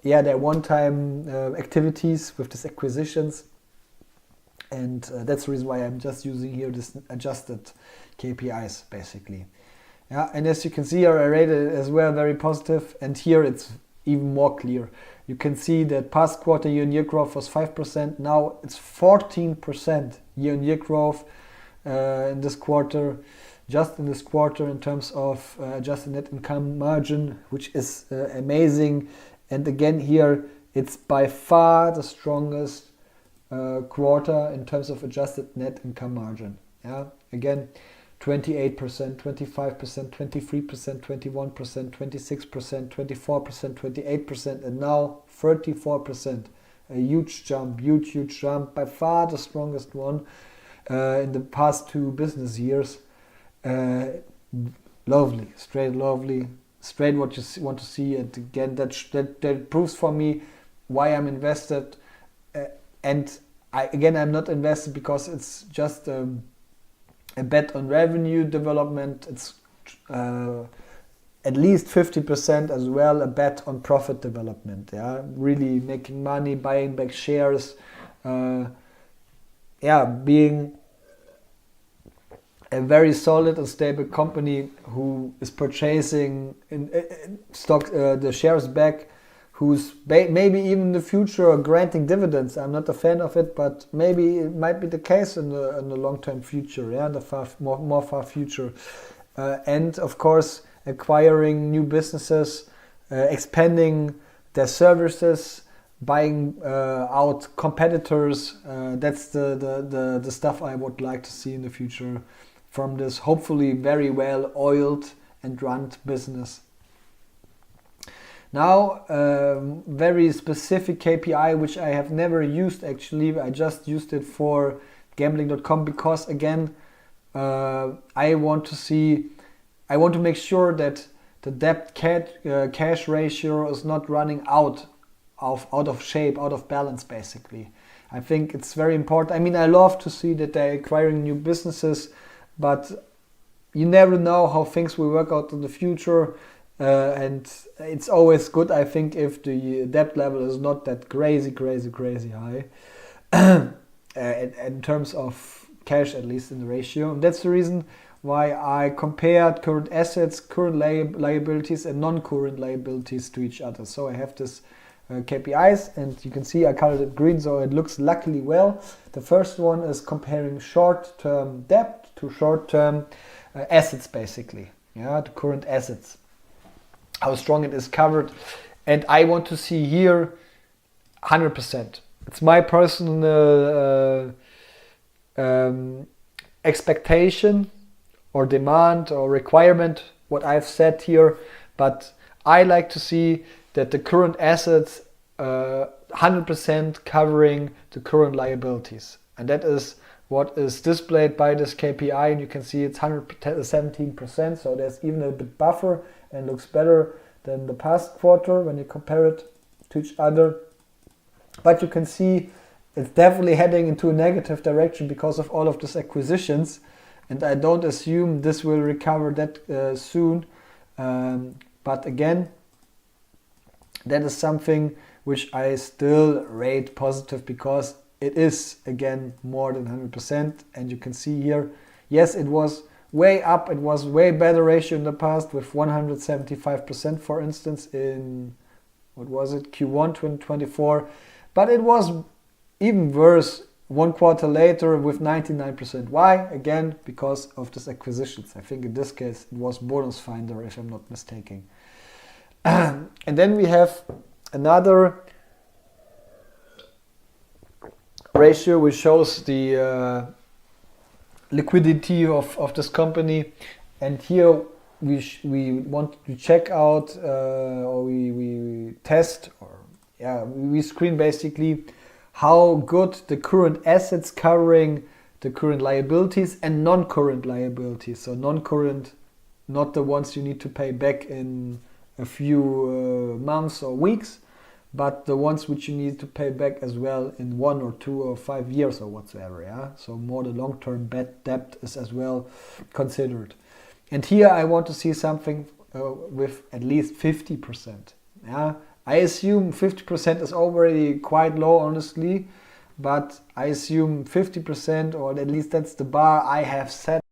their one-time activities with these acquisitions. And that's the reason why I'm just using here this adjusted KPIs, basically. Yeah, and as you can see here, I rated it as well very positive. And here it's even more clear. You can see that past quarter year-on-year growth was 5%. Now it's 14% year-on-year growth in this quarter. Just in this quarter in terms of adjusted net income margin, which is amazing. And again here, it's by far the strongest quarter in terms of adjusted net income margin. Yeah, again, 28%, 25%, 23%, 21%, 26%, 24%, 28%, and now 34%. A huge jump, huge jump. By far the strongest one in the past 2 business years. Lovely, straight what you want to see. And again, that proves for me why I'm invested. And I'm not invested because it's just a bet on revenue development. It's at least 50% as well a bet on profit development. Yeah, really making money, buying back shares. Being a very solid and stable company who is purchasing stock the shares back. Who's maybe even in the future granting dividends. I'm not a fan of it, but maybe it might be the case in the long-term future, in the more far future. And of course, acquiring new businesses, expanding their services, buying out competitors. That's the stuff I would like to see in the future from this hopefully very well oiled and run business. Now, very specific KPI, which I have never used actually. I just used it for gambling.com because again, I want to make sure that the debt cash ratio is not running out of shape, out of balance, basically. I think it's very important. I mean, I love to see that they're acquiring new businesses, but you never know how things will work out in the future. And it's always good, I think, if the debt level is not that crazy high in terms of cash, at least in the ratio. And that's the reason why I compared current assets, current liabilities, and non-current liabilities to each other. So I have this KPIs, and you can see I colored it green, so it looks luckily well. The first one is comparing short-term debt to short-term assets, basically. To current assets. How strong it is covered, and I want to see here 100%. It's my personal expectation or demand or requirement, what I've said here, but I like to see that the current assets 100% covering the current liabilities, and that is what is displayed by this KPI, and you can see it's 117%, so there's even a bit buffer and looks better than the past quarter when you compare it to each other. But you can see it's definitely heading into a negative direction because of all of these acquisitions, and I don't assume this will recover that soon. But again, that is something which I still rate positive because it is again more than 100%, and you can see here, yes, it was way up. It was way better ratio in the past with 175%, for instance, in, what was it, Q1 2024. But it was even worse 1 quarter later with 99%. Why? Again, because of these acquisitions. I think in this case it was Bonus Finder, if I'm not mistaken. And then we have another ratio which shows the liquidity of this company, and here we want to check out or we test, or we screen basically how good the current assets covering the current liabilities and non-current liabilities. So non-current, not the ones you need to pay back in a few months or weeks, but the ones which you need to pay back as well in 1 or 2 or 5 years or whatsoever. Yeah, so more the long-term debt is as well considered. And here I want to see something with at least 50%. Yeah, I assume 50% is already quite low, honestly, but I assume 50%, or at least that's the bar I have set,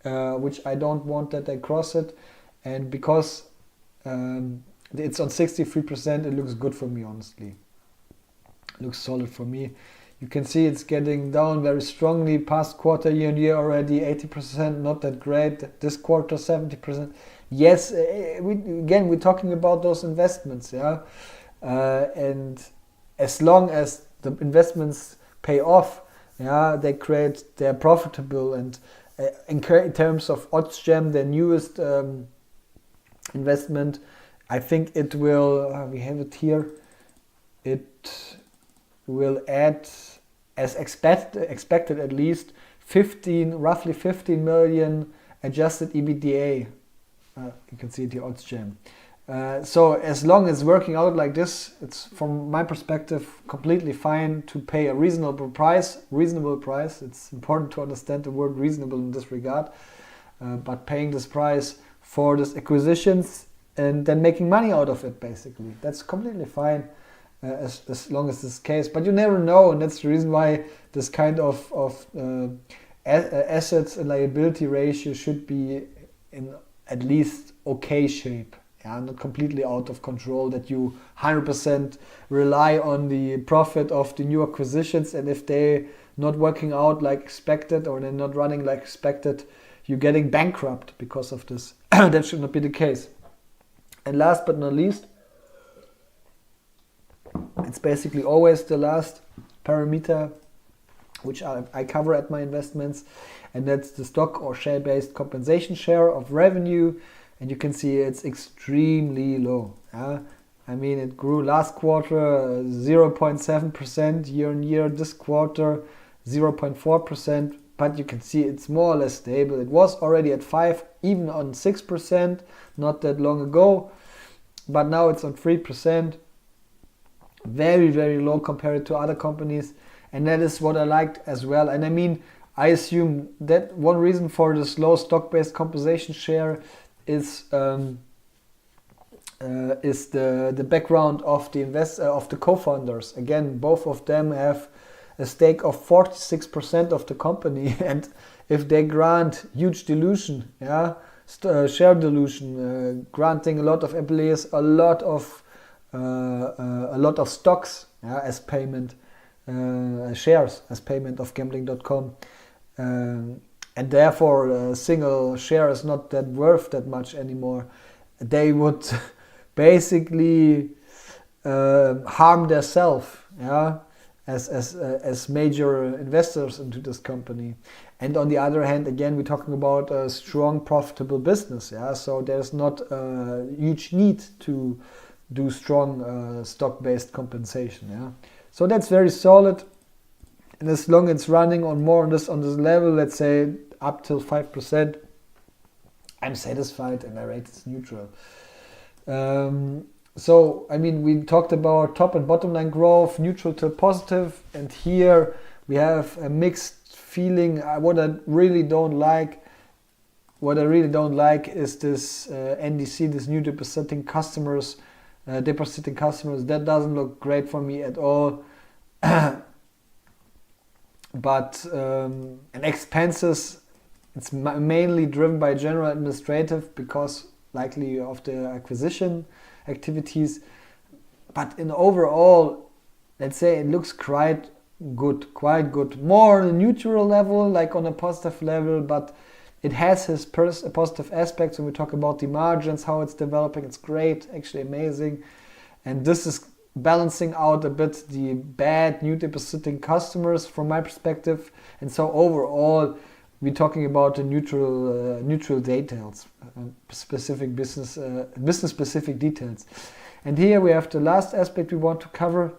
which I don't want that I cross it. And because it's on 63%, it looks good for me, honestly. It looks solid for me. You can see it's getting down very strongly. Past quarter, year on year already 80%, not that great. This quarter 70%. Yes, we're talking about those investments, yeah. And as long as the investments pay off, yeah, they're profitable. And in terms of OddsJam, the newest investment, I think it will, we have it here, it will add, as expected at least, roughly 15 million adjusted EBITDA. You can see it here, OddsJam. So as long as it's working out like this, it's, from my perspective, completely fine to pay a reasonable price. It's important to understand the word reasonable in this regard. But paying this price for these acquisitions and then making money out of it, basically, that's completely fine, as long as this is the case. But you never know, and that's the reason why this kind of assets and liability ratio should be in at least okay shape. Yeah, not completely out of control, that you 100% rely on the profit of the new acquisitions, and if they're not working out like expected, or they're not running like expected, you're getting bankrupt because of this. That should not be the case. And last but not least, it's basically always the last parameter which I cover at my investments, and that's the stock or share-based compensation share of revenue. And you can see it's extremely low. I mean, it grew last quarter 0.7% year on year, this quarter 0.4%, but you can see it's more or less stable. It was already at 5%, even on 6% not that long ago, but now it's on 3%. Very, very low compared to other companies, and that is what I liked as well. And I mean, I assume that one reason for this low stock-based compensation share is the background of the co-founders. Again, both of them have a stake of 46% of the company, and if they grant huge dilution, share dilution, granting a lot of employees a lot of stocks as payment, shares as payment of gambling.com, and therefore a single share is not that worth that much anymore. They would basically harm themselves, as major investors into this company. And on the other hand, again, we're talking about a strong, profitable business, so there's not a huge need to do strong stock-based compensation. So that's very solid, and as long as it's running on this level, let's say up till 5%, I'm satisfied, and I rate it neutral. So I mean, we talked about top and bottom line growth, neutral to positive, and here we have a mixed feeling. What I really don't like is this NDC, this new depositing customers. That doesn't look great for me at all. But and expenses, It's mainly driven by general administrative because likely of the acquisition activities. But in overall, let's say it looks quite good. More on a neutral level, like on a positive level, but it has his positive aspects when we talk about the margins, how it's developing. It's great, actually amazing. And this is balancing out a bit the bad new depositing customers from my perspective. And so overall, we're talking about the neutral details, specific business specific details. And here we have the last aspect we want to cover,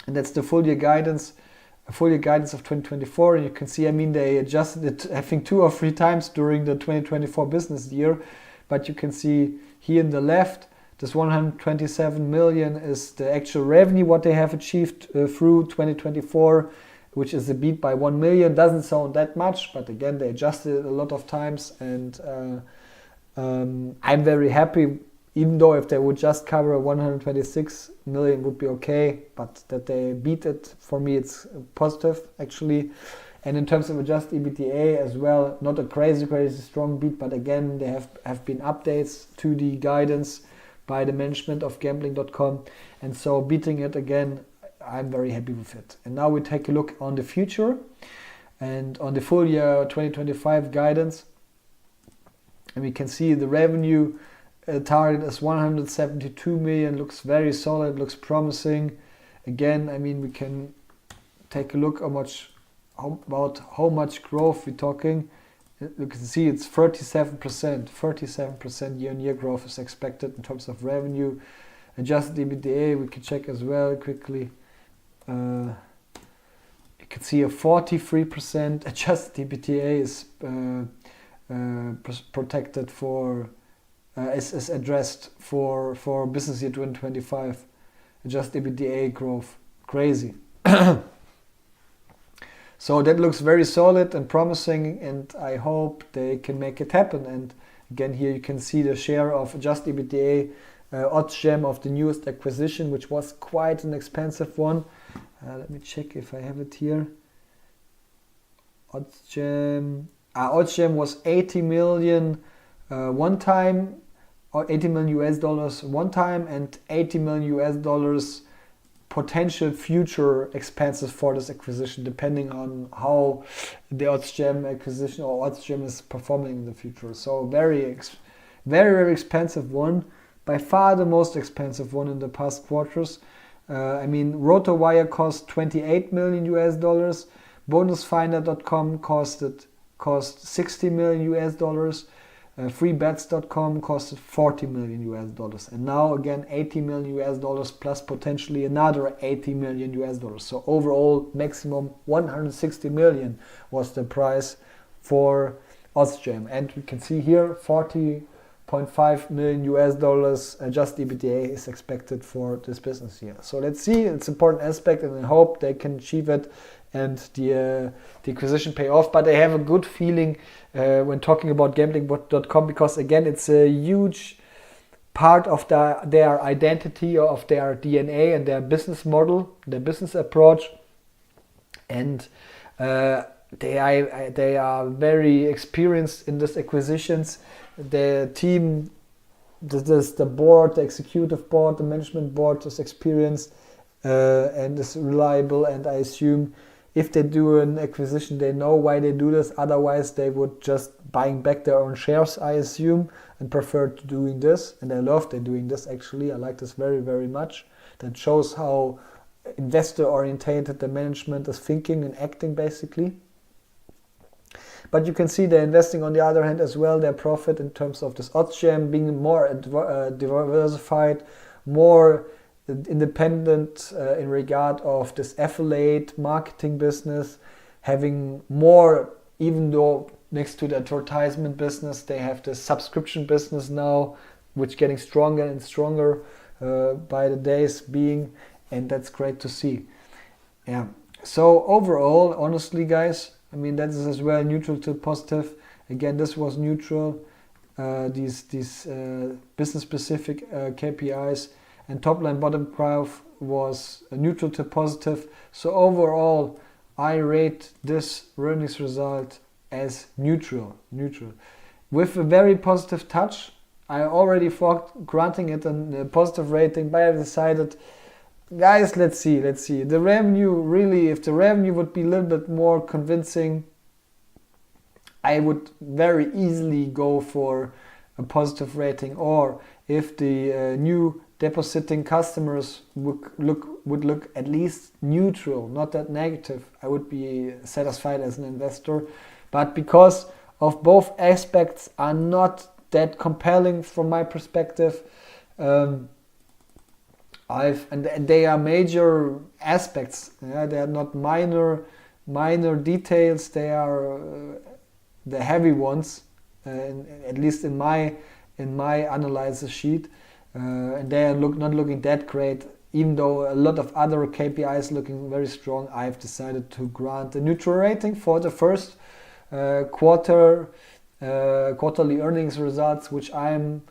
and that's the full year guidance of 2024. And you can see, I mean, they adjusted it, I think 2 or 3 times during the 2024 business year. But you can see here in the left, this 127 million is the actual revenue, what they have achieved through 2024, which is a beat by 1 million. Doesn't sound that much, but again, they adjusted it a lot of times. And I'm very happy, even though if they would just cover 126 million would be okay, but that they beat it, for me, it's positive, actually. And in terms of adjusted EBITDA as well, not a crazy strong beat, but again, there have been updates to the guidance by the management of gambling.com, and so beating it again, I'm very happy with it. And now we take a look on the future and on the full year 2025 guidance, and we can see the revenue target is 172 million, looks very solid, looks promising. Again, I mean, we can take a look how much growth we're talking. You can see it's 37% year-on-year growth is expected in terms of revenue. Adjusted EBITDA, we can check as well quickly. You can see a 43% adjusted EBITDA is protected for, is addressed for business year 2025. Adjusted EBITDA growth, crazy. So that looks very solid and promising, and I hope they can make it happen. And again, here you can see the share of adjusted EBITDA, OddsJam of the newest acquisition, which was quite an expensive one. Let me check if I have it here. OddsJam was 80 million one time, or $80 million one time, and $80 million potential future expenses for this acquisition, depending on how the OddsJam acquisition or OddsJam is performing in the future. So very expensive one, by far the most expensive one in the past quarters. I mean, RotoWire cost $28 million. BonusFinder.com cost $60 million. Freebets.com costed $40 million. And now again $80 million plus potentially another $80 million. So overall maximum 160 million was the price for OddsJam. And we can see here $40.5 million adjusted EBITDA is expected for this business year. So let's see, it's an important aspect, and I hope they can achieve it and the acquisition pay off. But I have a good feeling when talking about gambling.com, because again, it's a huge part of their identity, of their DNA and their business model, their business approach. And they are very experienced in these acquisitions. The team, the board, the executive board, the management board is experienced and is reliable, and I assume if they do an acquisition, they know why they do this. Otherwise, they would just buying back their own shares, I assume, and prefer to doing this. And I love they're doing this, actually. I like this very, very much. That shows how investor-orientated the management is thinking and acting, basically. But you can see they're investing on the other hand as well, their profit in terms of this OddsJam being more diversified, more independent in regard of this affiliate marketing business, having more, even though next to the advertisement business they have the subscription business now, which getting stronger and stronger by the days being, and that's great to see. Yeah. So overall, honestly, guys, I mean, that is as well neutral to positive. Again, this was neutral. These business specific KPIs. And top line bottom graph was neutral to positive. So overall, I rate this earnings result as neutral, with a very positive touch. I already thought granting it a positive rating, but I decided, guys, let's see. The revenue, really, if the revenue would be a little bit more convincing, I would very easily go for a positive rating. Or if the new depositing customers would look at least neutral, not that negative, I would be satisfied as an investor. But because of both aspects are not that compelling from my perspective, and they are major aspects. Yeah, they are not minor details. They are the heavy ones, at least in my analysis sheet, and they are not looking that great. Even though a lot of other KPIs looking very strong, I've decided to grant a neutral rating for the first quarterly earnings results, which I'm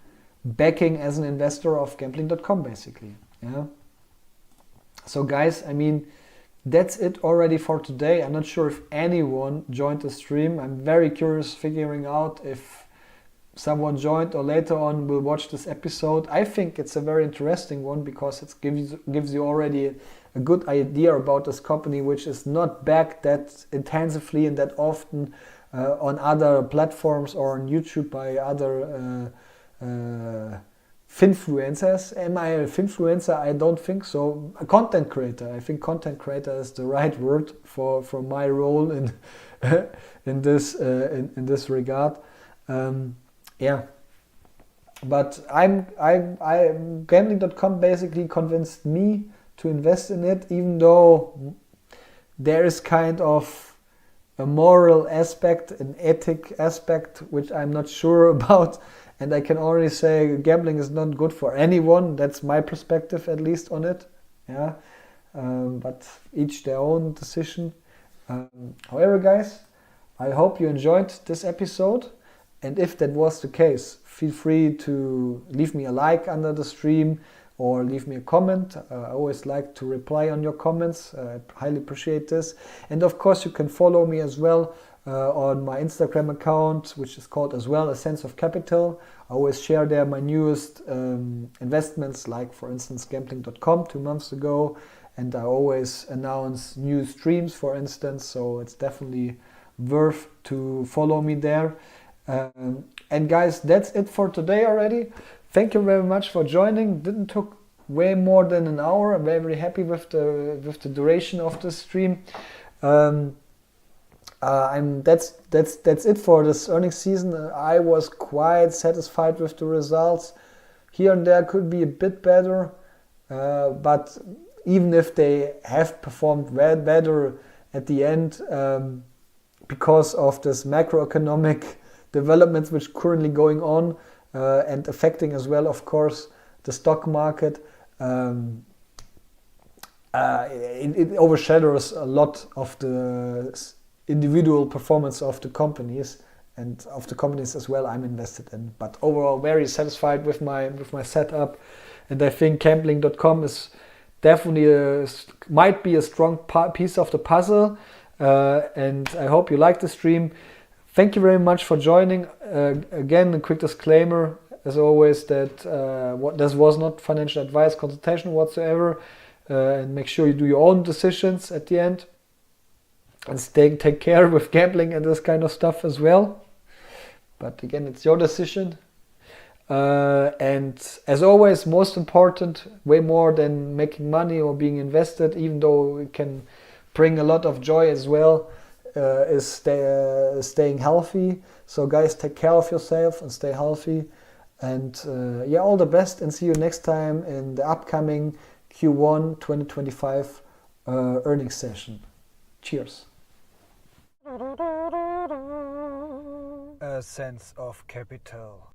backing as an investor of gambling.com, basically. Yeah. So guys, I mean, that's it already for today. I'm not sure if anyone joined the stream. I'm very curious figuring out if someone joined or later on will watch this episode. I think it's a very interesting one because it gives you already a good idea about this company, which is not backed that intensively and that often on other platforms or on YouTube by other finfluencers. Am I a finfluencer? I don't think so. A content creator. I think content creator is the right word for my role in in this regard. Yeah, but I'm gambling.com basically convinced me to invest in it, even though there is kind of a moral aspect, an ethic aspect, which I'm not sure about. And I can already say gambling is not good for anyone. That's my perspective, at least, on it. Yeah, but each their own decision. However, guys, I hope you enjoyed this episode. And if that was the case, feel free to leave me a like under the stream or leave me a comment. I always like to reply on your comments. I highly appreciate this. And of course, you can follow me as well on my Instagram account, which is called as well A Sense of Capital. I always share there my newest investments, like for instance gambling.com 2 months ago. And I always announce new streams, for instance. So it's definitely worth to follow me there. And guys, that's it for today already. Thank you very much for joining. Didn't took way more than an hour. I'm very happy with the duration of the stream. That's it for this earnings season. I was quite satisfied with the results. Here and there could be a bit better, but even if they have performed better at the end, because of this macroeconomic developments which currently going on and affecting as well, of course, the stock market, it overshadows a lot of the individual performance of the companies and of the companies as well I'm invested in. But overall, very satisfied with my setup, and I think gambling.com is definitely might be a strong piece of the puzzle. And I hope you like the stream. Thank you very much for joining. Again, a quick disclaimer, as always, that this was not financial advice, consultation whatsoever. And make sure you do your own decisions at the end. And take care with gambling and this kind of stuff as well. But again, it's your decision. And as always, most important, way more than making money or being invested, even though it can bring a lot of joy as well, is staying healthy. So guys, take care of yourself and stay healthy. And yeah, all the best, and see you next time in the upcoming Q1 2025 earnings session. Cheers. A sense of capital.